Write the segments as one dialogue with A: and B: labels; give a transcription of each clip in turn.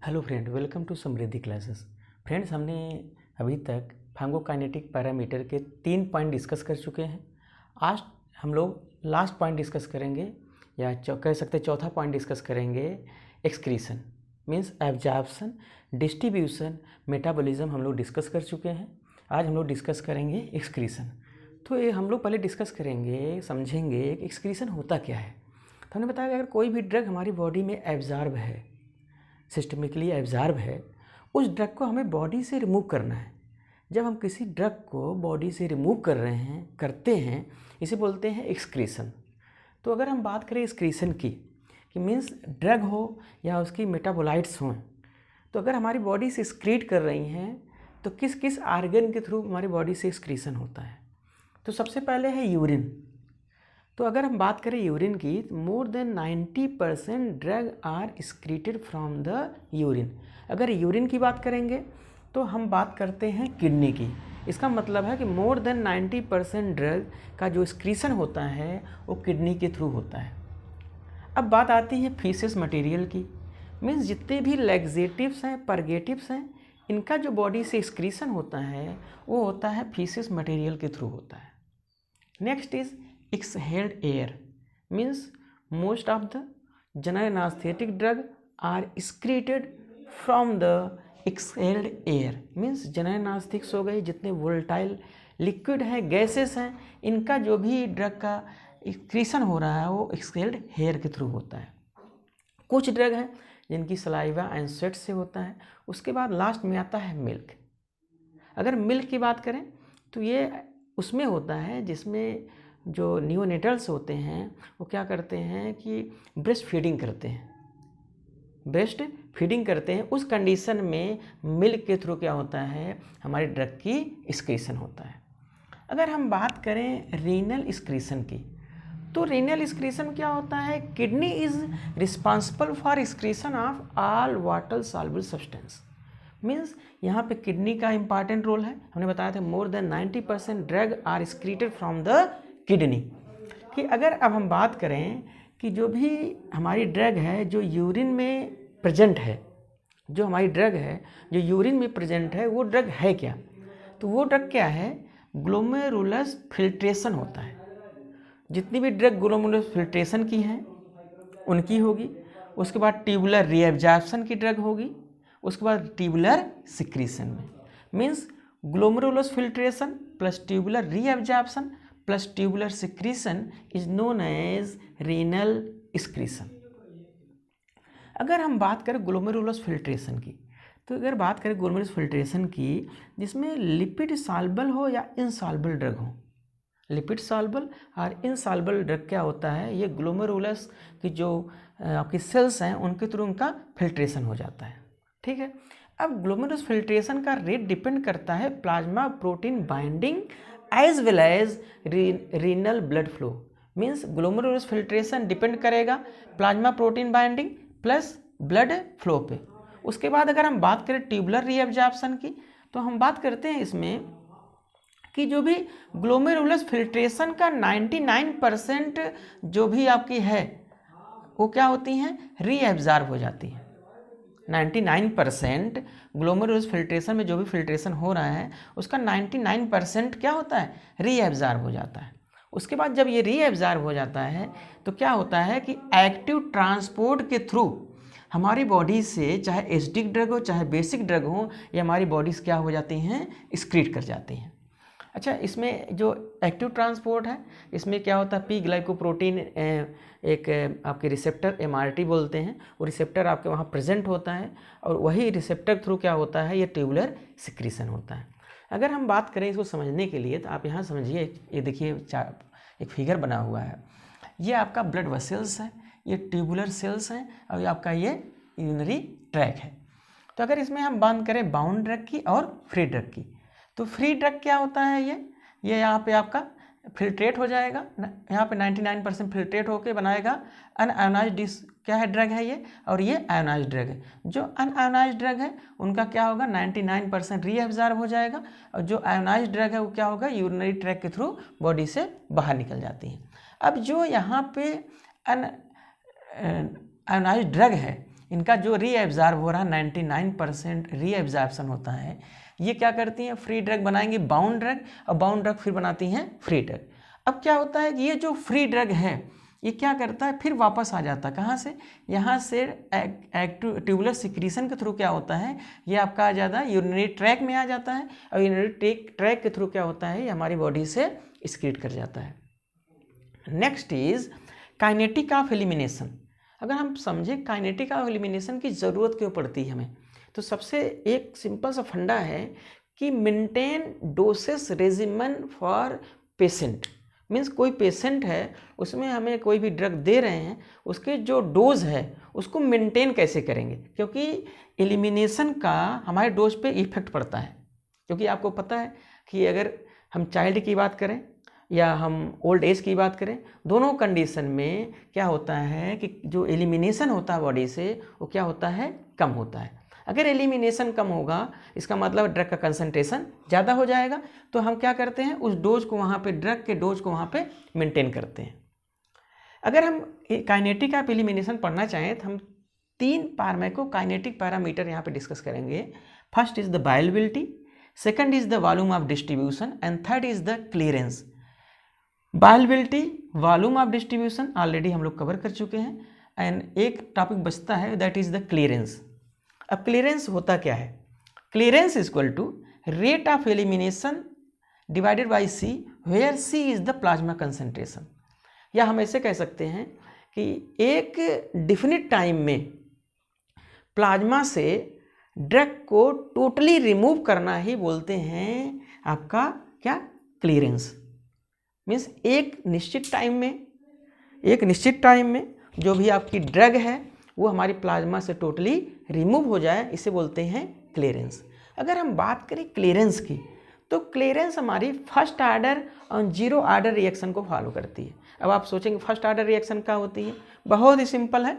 A: Hello friend, welcome to Samriddhi classes. Friends, हमने अभी तक फार्माकोकाइनेटिक पैरामीटर के 3 पॉइंट डिस्कस कर चुके हैं। आज हम लोग लास्ट पॉइंट डिस्कस करेंगे, या कह सकते हैं चौथा पॉइंट डिस्कस करेंगे। Excretion means absorption, distribution, metabolism हम लोग डिस्कस कर चुके हैं। आज हम लोग डिस्कस करेंगे एक्सक्रीशन। तो ये हम लोग पहले डिस्कस करेंगे, समझेंगे कि एक्सक्रीशन होता क्या है। तो हमने बताया कि अगर कोई भी ड्रग हमारी बॉडी में एब्जॉर्ब है, सिस्टमिकली एब्जॉर्ब है, उस ड्रग को हमें बॉडी से रिमूव करना है। जब हम किसी ड्रग को बॉडी से रिमूव करते हैं, इसे बोलते हैं एक्सक्रीशन। तो अगर हम बात करें एक्सक्रीशन की, कि मीन्स ड्रग हो या उसकी मेटाबोलाइट्स हों, तो अगर हमारी बॉडी से एक्सक्रीट कर रही हैं तो किस किस आर्गन के थ्रू हमारी बॉडी से एक्सक्रीशन होता है। तो सबसे पहले है यूरिन। तो अगर हम बात करें यूरिन की, more than 90% drug are excreted from the urine. अगर यूरिन की बात करेंगे तो हम बात करते हैं किडनी की। इसका मतलब है कि मोर देन 90% ड्रग का जो एक्सक्रीशन होता है वो किडनी के थ्रू होता है। अब बात आती है फीसेस मटेरियल की। मीन्स जितने भी लैक्सेटिव्स हैं, परगेटिव्स हैं, इनका जो बॉडी से एक्सक्रीशन होता है वो होता है फीसेस मटेरियल के थ्रू होता है। Next is exhaled air, means most of the general anesthetic drug are excreted from the exhaled air, means general anesthetics हो गए, जितने volatile लिक्विड हैं, गैसेस हैं, इनका जो भी ड्रग का एक्सक्रीशन हो रहा है वो एक्सहेल्ड एयर के थ्रू होता है। कुछ ड्रग हैं जिनकी सलाइवा एंड स्वेट से होता है। उसके बाद लास्ट में आता है मिल्क। अगर मिल्क की बात करें तो ये उसमें होता है जिसमें जो नियोनेटल्स होते हैं वो क्या करते हैं कि ब्रेस्ट फीडिंग करते हैं। उस कंडीशन में मिल्क के थ्रू क्या होता है, हमारे ड्रग की एक्सक्रीशन होता है। अगर हम बात करें रीनल एक्सक्रीशन की, तो रीनल एक्सक्रीशन क्या होता है, kidney is responsible for excretion of all water soluble substance. Means यहाँ पे किडनी का इंपॉर्टेंट रोल है। हमने बताया था more than 90% drug are excreted from the kidney. कि अगर अब हम बात करें कि जो भी हमारी ड्रग है जो यूरिन में प्रेजेंट है, वो ड्रग है क्या, तो वो ड्रग क्या है, ग्लोमेरुलस फिल्ट्रेशन होता है। जितनी भी ड्रग ग्लोमेरुलस फिल्ट्रेशन की हैं उनकी होगी। उसके बाद ट्यूबुलर रीएब्जॉर्प्शन की ड्रग होगी। उसके बाद ट्यूबुलर सिक्रीशन में, means glomerulus filtration plus tubular reabsorption plus tubular secretion is known as renal excretion. अगर हम बात करें ग्लोमेरुलस फिल्ट्रेशन की, तो अगर बात करें ग्लोमेरुलस फिल्ट्रेशन की जिसमें लिपिड सॉल्युबल हो या इनसॉल्युबल ड्रग हो, लिपिड सॉल्युबल और इनसॉल्युबल ड्रग क्या होता है, ये ग्लोमेरुलस की जो आपकी सेल्स हैं उनके थ्रू उनका फिल्ट्रेशन हो जाता है। ठीक है। अब ग्लोमेरुलस फिल्ट्रेशन का रेट डिपेंड करता है plasma protein binding as well as renal blood flow. Means glomerulus filtration depend करेगा plasma protein binding plus blood flow पे। उसके बाद अगर हम बात करें ट्यूबुलर रीएब्जॉर्प्शन की, तो हम बात करते हैं इसमें कि जो भी ग्लोमेरुलस फिल्ट्रेशन का 99% जो भी आपकी है वो क्या होती हैं, रीएब्जॉर्ब हो जाती है। 99% ग्लोमेरुलस फिल्ट्रेशन में जो भी फिल्ट्रेशन हो रहा है उसका 99% क्या होता है, रीएब्जॉर्ब हो जाता है। उसके बाद जब ये रीएब्जॉर्ब हो जाता है तो क्या होता है कि एक्टिव ट्रांसपोर्ट के थ्रू हमारी बॉडी से, चाहे एसिडिक ड्रग हो चाहे बेसिक ड्रग हो, ये हमारी बॉडी से क्या हो जाती हैं, एक्सक्रीट कर जाती हैं। अच्छा, इसमें जो एक्टिव ट्रांसपोर्ट है इसमें क्या होता है, पी ग्लाइकोप्रोटीन एक आपके रिसेप्टर MRT बोलते हैं, वो रिसेप्टर आपके वहाँ प्रेजेंट होता है और वही रिसेप्टर थ्रू क्या होता है, ये ट्यूबुलर सिक्रीशन होता है। अगर हम बात करें इसको समझने के लिए तो आप यहाँ समझिए, ये देखिए एक फिगर बना हुआ है, ये आपका ब्लड वेसल्स है, ये ट्यूबुलर सेल्स हैं और ये आपका ये यूरिनरी ट्रैक है। तो अगर इसमें हम बात करें बाउंड ड्रग की और फ्री ड्रग की, तो फ्री ड्रग क्या होता है, ये यहाँ पे आपका फिल्ट्रेट हो जाएगा, यहाँ पे 99% फिल्ट्रेट होके बनाएगा अनआयोनाइज्ड क्या है ड्रग है ये, और ये आयोनाइज्ड ड्रग है। जो अनआयोनाइज्ड ड्रग है उनका क्या होगा, 99% रीएब्जॉर्ब हो जाएगा, और जो आयोनाइज्ड ड्रग है वो क्या होगा, यूरिनरी ट्रैक के थ्रू बॉडी से बाहर निकल जाती है। अब जो यहाँ पे आयोनाइज्ड ड्रग है इनका जो रीएब्जॉर्ब हो रहा है 99% रीएब्जॉर्प्शन होता है। ये क्या करती हैं, फ्री ड्रग बनाएंगी बाउंड ड्रग, और बाउंड ड्रग फिर बनाती हैं फ्री ड्रग। अब क्या होता है कि ये जो फ्री ड्रग है ये क्या करता है, फिर वापस आ जाता है कहाँ से, यहाँ से ट्यूबुलर सिक्रीशन के थ्रू क्या होता है, ये आपका आ जाता है यूरिनरी ट्रैक में आ जाता है, और यूरिनरी ट्रैक के थ्रू क्या होता है, ये हमारी बॉडी से एक्सक्रीट कर जाता है। Next is kinetic of elimination. अगर हम समझे काइनेटिक ऑफ एलिमिनेशन की ज़रूरत क्यों पड़ती है हमें, तो सबसे एक सिंपल सा फंडा है कि maintain doses regimen for patient. Means कोई पेशेंट है उसमें हमें कोई भी ड्रग दे रहे हैं, उसके जो डोज है उसको मेंटेन कैसे करेंगे, क्योंकि एलिमिनेशन का हमारे डोज पे इफेक्ट पड़ता है। क्योंकि आपको पता है कि अगर हम चाइल्ड की बात करें या हम ओल्ड एज की बात करें, दोनों कंडीशन में क्या होता है कि जो एलिमिनेशन होता है बॉडी से वो क्या होता है, कम होता है। अगर एलिमिनेशन कम होगा इसका मतलब ड्रग का कंसंट्रेशन ज़्यादा हो जाएगा, तो हम क्या करते हैं उस डोज को वहाँ पे, ड्रग के डोज को वहाँ पे मेंटेन करते हैं। अगर हम काइनेटिक ऑफ एलिमिनेशन पढ़ना चाहें तो हम 3 फार्माकोकाइनेटिक पैरामीटर यहाँ पे डिस्कस करेंगे। First is the bioavailability, second is the volume of distribution, and third is the clearance. Bioavailability, volume of distribution already हम लोग कवर कर चुके हैं, एंड एक टॉपिक बचता है दैट इज द क्लियरेंस। अब क्लियरेंस होता क्या है, clearance is equal to rate of elimination divided by C, where C is the plasma concentration. या हम ऐसे कह सकते हैं कि एक डिफिनिट टाइम में प्लाज्मा से ड्रग को टोटली रिमूव करना ही बोलते हैं आपका क्या, क्लियरेंस। मीन्स एक निश्चित टाइम में जो भी आपकी ड्रग है वो हमारी प्लाज्मा से टोटली रिमूव हो जाए, इसे बोलते हैं क्लियरेंस। अगर हम बात करें क्लियरेंस की, तो क्लियरेंस हमारी फर्स्ट ऑर्डर और जीरो ऑर्डर रिएक्शन को फॉलो करती है। अब आप सोचेंगे फर्स्ट ऑर्डर रिएक्शन क्या होती है, बहुत ही सिंपल है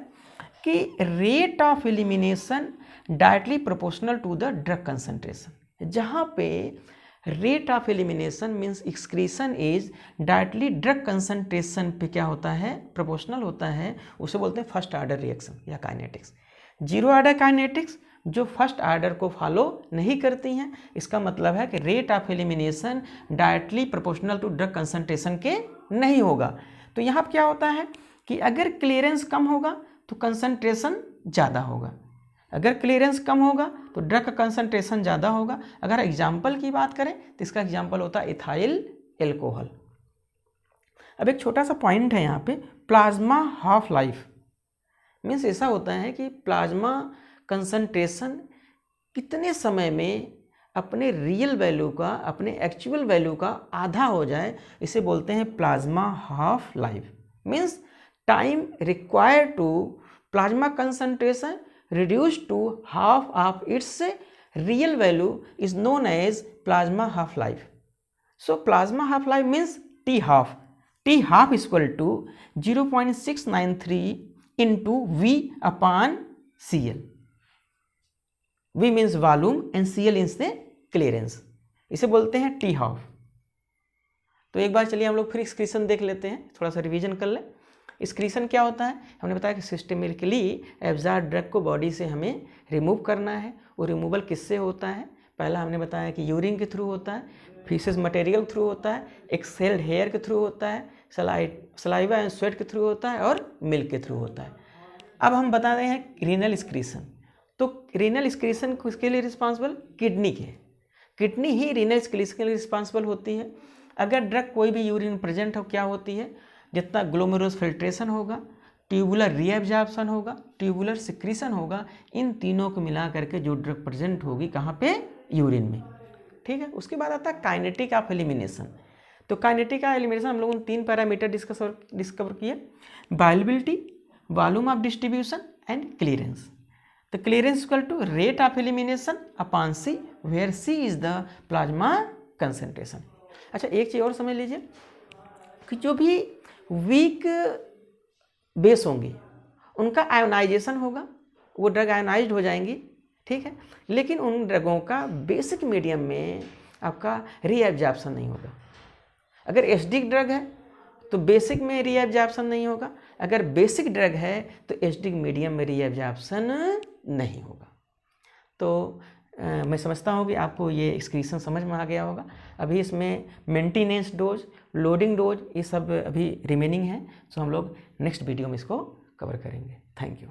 A: कि rate of elimination directly proportional to the drug concentration. जहाँ पे rate of elimination means excretion is directly drug concentration पे क्या होता है, प्रोपोर्शनल होता है, उसे बोलते हैं फर्स्ट ऑर्डर रिएक्शन या काइनेटिक्स। जीरो ऑर्डर काइनेटिक्स जो फर्स्ट ऑर्डर को फॉलो नहीं करती हैं, इसका मतलब है कि rate of elimination directly proportional to drug concentration के नहीं होगा। तो यहाँ पर क्या होता है कि अगर क्लियरेंस कम होगा तो कंसंट्रेशन ज़्यादा होगा, अगर क्लियरेंस कम होगा तो ड्रग का कंसंट्रेशन ज़्यादा होगा। अगर एग्जाम्पल की बात करें तो इसका एग्जाम्पल होता है इथाइल एल्कोहल। अब एक छोटा सा पॉइंट है यहाँ पे, प्लाज्मा हाफ लाइफ। मीन्स ऐसा होता है कि प्लाज्मा कंसंट्रेशन कितने समय में अपने रियल वैल्यू का, अपने एक्चुअल वैल्यू का आधा हो जाए, इसे बोलते हैं plasma half life. Means time required to plasma concentration reduced to half of its real value is known as plasma half life. So plasma half life means T half. T half is equal to 0.693 into V upon CL. V means volume and CL is the clearance. इसे बोलते हैं T half. तो एक बार चलिए हम लोग फिर excretion देख लेते हैं, थोड़ा सा रिवीजन कर लें। एक्सक्रीशन क्या होता है, हमने बताया कि सिस्टेमिकली एब्जॉर्ब ड्रग को बॉडी से हमें रिमूव करना है। वो रिमूवल किससे होता है, पहला हमने बताया कि यूरिन के थ्रू होता है, फीसेस मटेरियल थ्रू होता है, एक्सहेल्ड हेयर के थ्रू होता है, सलाइवा एंड स्वेट के थ्रू होता है, और मिल्क के थ्रू होता है। अब हम बता रहे हैं रीनल एक्सक्रीशन। तो रीनल एक्सक्रीशन किसके लिए रिस्पॉन्सिबल, किडनी के, किडनी ही रीनल एक्सक्रीशन के लिए रिस्पॉन्सिबल होती है। अगर ड्रग कोई भी यूरिन प्रेजेंट हो, क्या होती है, जितना ग्लोमेरुलस फिल्ट्रेशन होगा, ट्यूबुलर रीएब्जॉर्प्शन होगा, ट्यूबुलर सिक्रीशन होगा, इन तीनों को मिला करके जो ड्रग प्रेजेंट होगी कहाँ पे, यूरिन में। ठीक है, उसके बाद आता है काइनेटिक ऑफ एलिमिनेशन। तो काइनेटिक ऑफ एलिमिनेशन हम लोगों ने 3 पैरामीटर डिस्कवर किए, bioavailability, volume of distribution and clearance. तो clearance equal to rate of elimination upon C, where C is the plasma concentration. अच्छा, एक चीज़ और समझ लीजिए कि जो भी वीक बेस होंगी उनका आयोनाइजेशन होगा, वो ड्रग आयोनाइज्ड हो जाएंगी। ठीक है, लेकिन उन ड्रगों का बेसिक मीडियम में आपका रीएब्जॉर्प्शन नहीं होगा। अगर एसिडिक ड्रग है तो बेसिक में रीएब्जॉर्प्शन नहीं होगा, अगर बेसिक ड्रग है तो एसिडिक मीडियम में रीएब्जॉर्प्शन नहीं होगा। तो मैं समझता हूँ कि आपको ये एक्सक्रीशन समझ में आ गया होगा। अभी इसमें मेंटेनेंस डोज, लोडिंग डोज, ये सब अभी रिमेनिंग है, तो हम लोग नेक्स्ट वीडियो में इसको कवर करेंगे। Thank you.